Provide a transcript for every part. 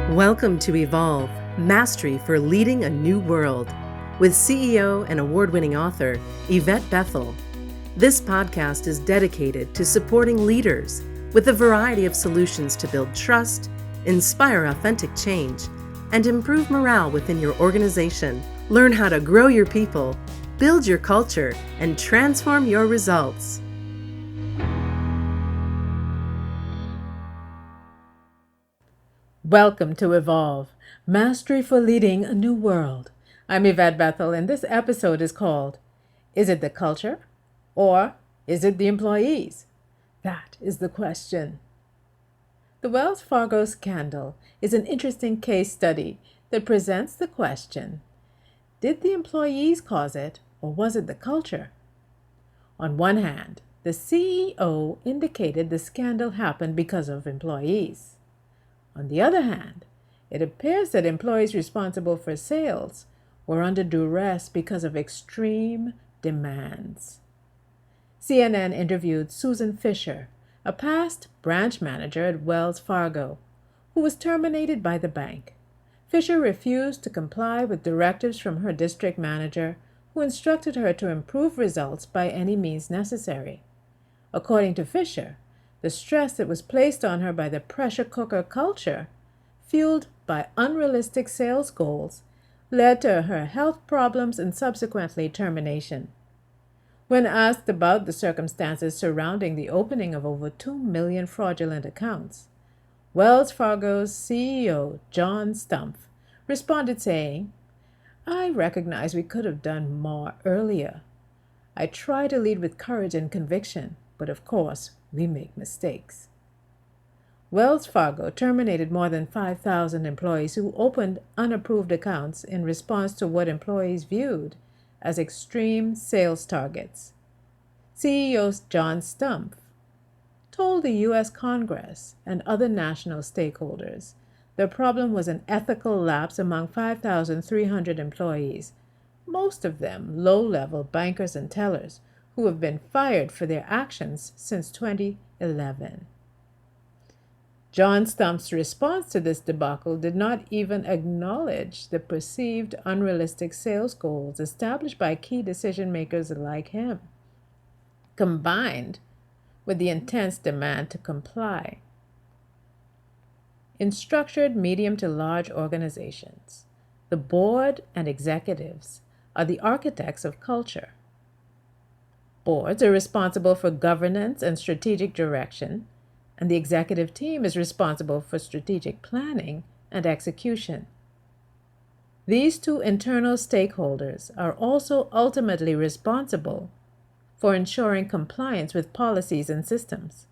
Welcome to Evolve, Mastery for Leading a New World, with CEO and award-winning author Yvette Bethel. This podcast is dedicated to supporting leaders with a variety of solutions to build trust, inspire authentic change, and improve morale within your organization. Learn how to grow your people, build your culture, and transform your results. Welcome to Evolve, Mastery for Leading a New World. I'm Yvette Bethel, and this episode is called, Is it the culture or is it the employees? That is the question. The Wells Fargo scandal is an interesting case study that presents the question, did the employees cause it or was it the culture? On one hand, the CEO indicated the scandal happened because of employees. On the other hand, it appears that employees responsible for sales were under duress because of extreme demands. CNN interviewed Susan Fisher, a past branch manager at Wells Fargo, who was terminated by the bank. Fisher refused to comply with directives from her district manager, who instructed her to improve results by any means necessary. According to Fisher, the stress that was placed on her by the pressure cooker culture, fueled by unrealistic sales goals, led to her health problems and subsequently termination. When asked about the circumstances surrounding the opening of over 2 million fraudulent accounts, Wells Fargo's CEO, John Stumpf, responded saying, "I recognize we could have done more earlier. I try to lead with courage and conviction, but of course, we make mistakes." Wells Fargo terminated more than 5,000 employees who opened unapproved accounts in response to what employees viewed as extreme sales targets. CEO John Stumpf told the U.S. Congress and other national stakeholders the problem was an ethical lapse among 5,300 employees, most of them low-level bankers and tellers, who have been fired for their actions since 2011. John Stumpf's response to this debacle did not even acknowledge the perceived unrealistic sales goals established by key decision-makers like him, combined with the intense demand to comply. In structured medium to large organizations, the board and executives are the architects of culture. Boards are responsible for governance and strategic direction, and the executive team is responsible for strategic planning and execution. These two internal stakeholders are also ultimately responsible for ensuring compliance with policies and systems.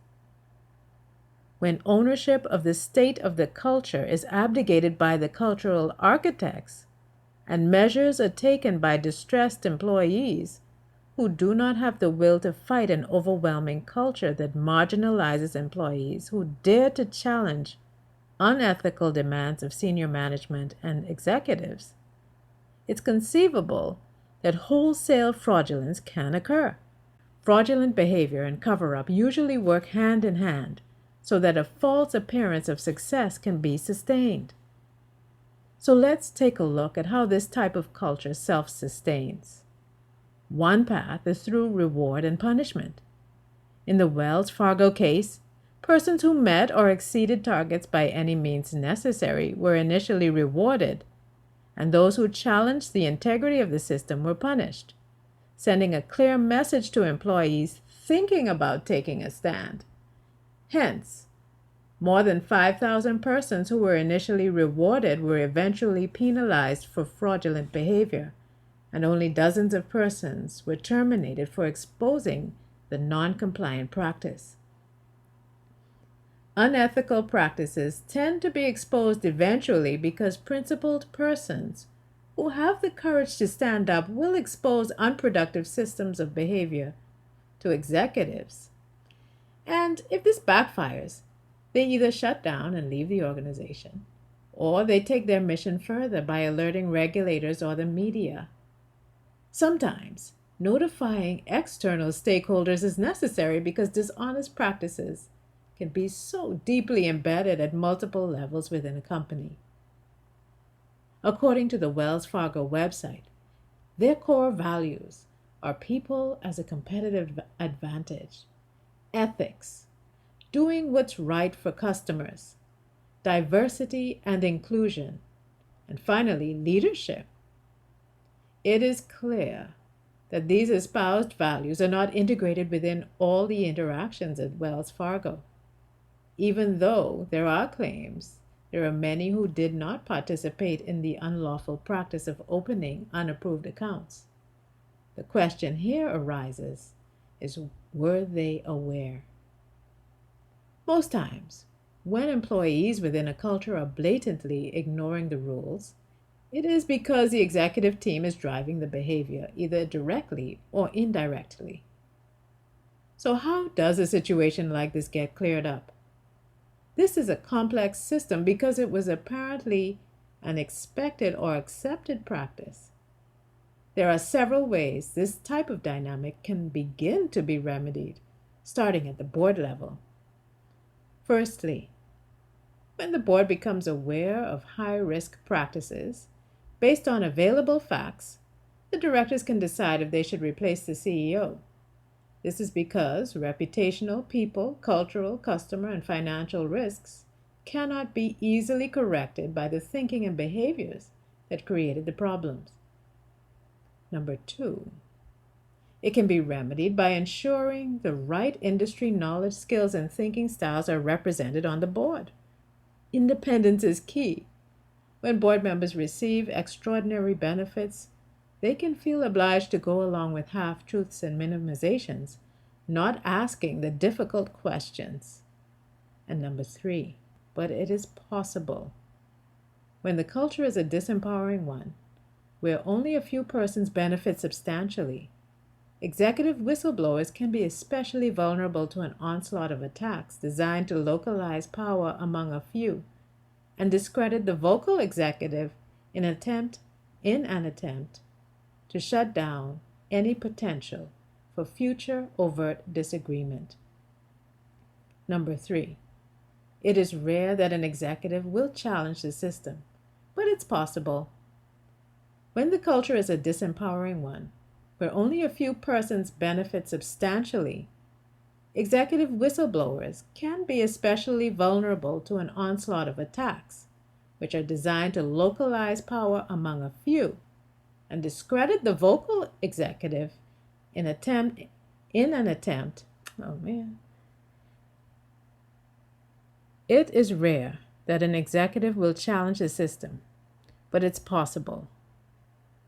When ownership of the state of the culture is abdicated by the cultural architects, and measures are taken by distressed employees who do not have the will to fight an overwhelming culture that marginalizes employees who dare to challenge unethical demands of senior management and executives, it's conceivable that wholesale fraudulence can occur. Fraudulent behavior and cover-up usually work hand in hand so that a false appearance of success can be sustained. So let's take a look at how this type of culture self-sustains. One path is through reward and punishment. In the Wells Fargo case, persons who met or exceeded targets by any means necessary were initially rewarded, and those who challenged the integrity of the system were punished, sending a clear message to employees thinking about taking a stand. Hence, more than 5,000 persons who were initially rewarded were eventually penalized for fraudulent behavior, and only dozens of persons were terminated for exposing the non-compliant practice. Unethical practices tend to be exposed eventually because principled persons who have the courage to stand up will expose unproductive systems of behavior to executives. And if this backfires, they either shut down and leave the organization, or they take their mission further by alerting regulators or the media. Sometimes, notifying external stakeholders is necessary because dishonest practices can be so deeply embedded at multiple levels within a company. According to the Wells Fargo website, their core values are people as a competitive advantage, ethics, doing what's right for customers, diversity and inclusion, and finally, leadership. It is clear that these espoused values are not integrated within all the interactions at Wells Fargo. Even though there are claims, there are many who did not participate in the unlawful practice of opening unapproved accounts. The question here arises is, were they aware? Most times, when employees within a culture are blatantly ignoring the rules, it is because the executive team is driving the behavior either directly or indirectly. So, how does a situation like this get cleared up? This is a complex system because it was apparently an expected or accepted practice. There are several ways this type of dynamic can begin to be remedied, starting at the board level. Firstly, when the board becomes aware of high-risk practices, based on available facts, the directors can decide if they should replace the CEO. This is because reputational, people, cultural, customer, and financial risks cannot be easily corrected by the thinking and behaviors that created the problems. Number two, it can be remedied by ensuring the right industry knowledge, skills, and thinking styles are represented on the board. Independence is key. When board members receive extraordinary benefits, they can feel obliged to go along with half-truths and minimizations, not asking the difficult questions. And number three, but it is possible. When the culture is a disempowering one, where only a few persons benefit substantially, executive whistleblowers can be especially vulnerable to an onslaught of attacks designed to localize power among a few and discredit the vocal executive in an attempt to shut down any potential for future overt disagreement. Number three, it is rare that an executive will challenge the system, but it's possible. When the culture is a disempowering one, where only a few persons benefit substantially, executive whistleblowers can be especially vulnerable to an onslaught of attacks, which are designed to localize power among a few and discredit the vocal executive in an attempt. Oh man. It is rare that an executive will challenge the system, but it's possible.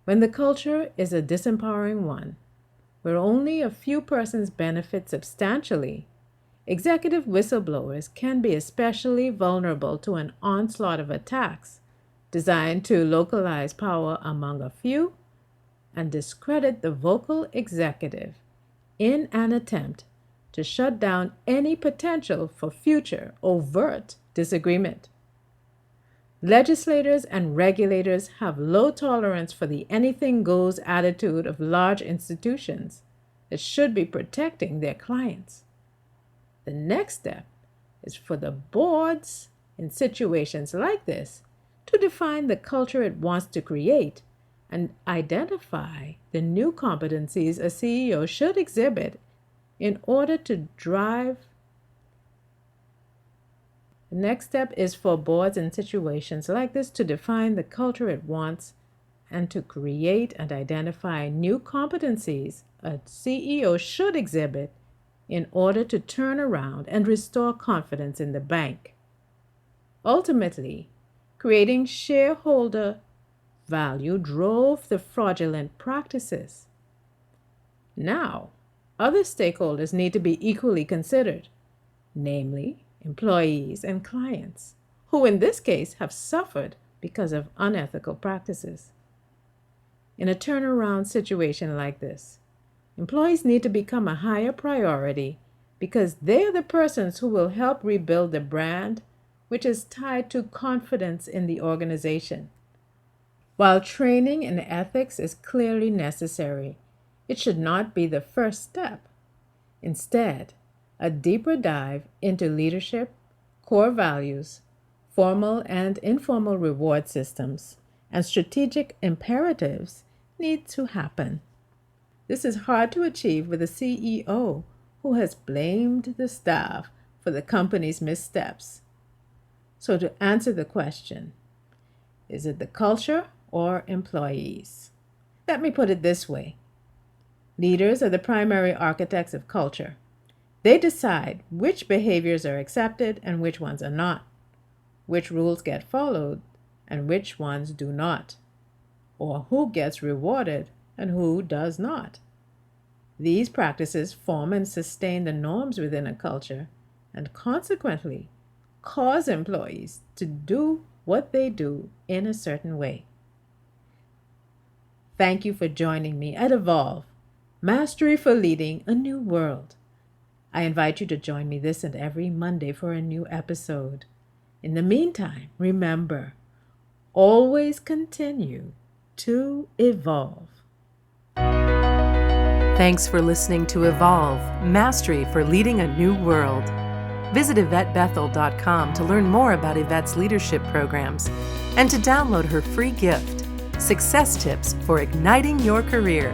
When the culture is a disempowering one, where only a few persons benefit substantially, executive whistleblowers can be especially vulnerable to an onslaught of attacks designed to localize power among a few and discredit the vocal executive in an attempt to shut down any potential for future overt disagreement. Legislators and regulators have low tolerance for the anything goes attitude of large institutions that should be protecting their clients. The next step is for the boards in situations like this to define the culture it wants to create and identify the new competencies a CEO should exhibit in order to drive. The next step is for boards in situations like this to define the culture it wants and to create and identify new competencies a CEO should exhibit in order to turn around and restore confidence in the bank. Ultimately, creating shareholder value drove the fraudulent practices. Now, other stakeholders need to be equally considered, namely employees and clients, who in this case have suffered because of unethical practices. In a turnaround situation like this, employees need to become a higher priority because they are the persons who will help rebuild the brand, which is tied to confidence in the organization. While training in ethics is clearly necessary, it should not be the first step. Instead, a deeper dive into leadership, core values, formal and informal reward systems, and strategic imperatives need to happen. This is hard to achieve with a CEO who has blamed the staff for the company's missteps. So to answer the question, is it the culture or employees? Let me put it this way. Leaders are the primary architects of culture. They decide which behaviors are accepted and which ones are not, which rules get followed and which ones do not, or who gets rewarded and who does not. These practices form and sustain the norms within a culture and consequently cause employees to do what they do in a certain way. Thank you for joining me at Evolve, Mastery for Leading a New World. I invite you to join me this and every Monday for a new episode. In the meantime, remember, always continue to evolve. Thanks for listening to Evolve, Mastery for Leading a New World. Visit YvetteBethel.com to learn more about Yvette's leadership programs and to download her free gift, Success Tips for Igniting Your Career.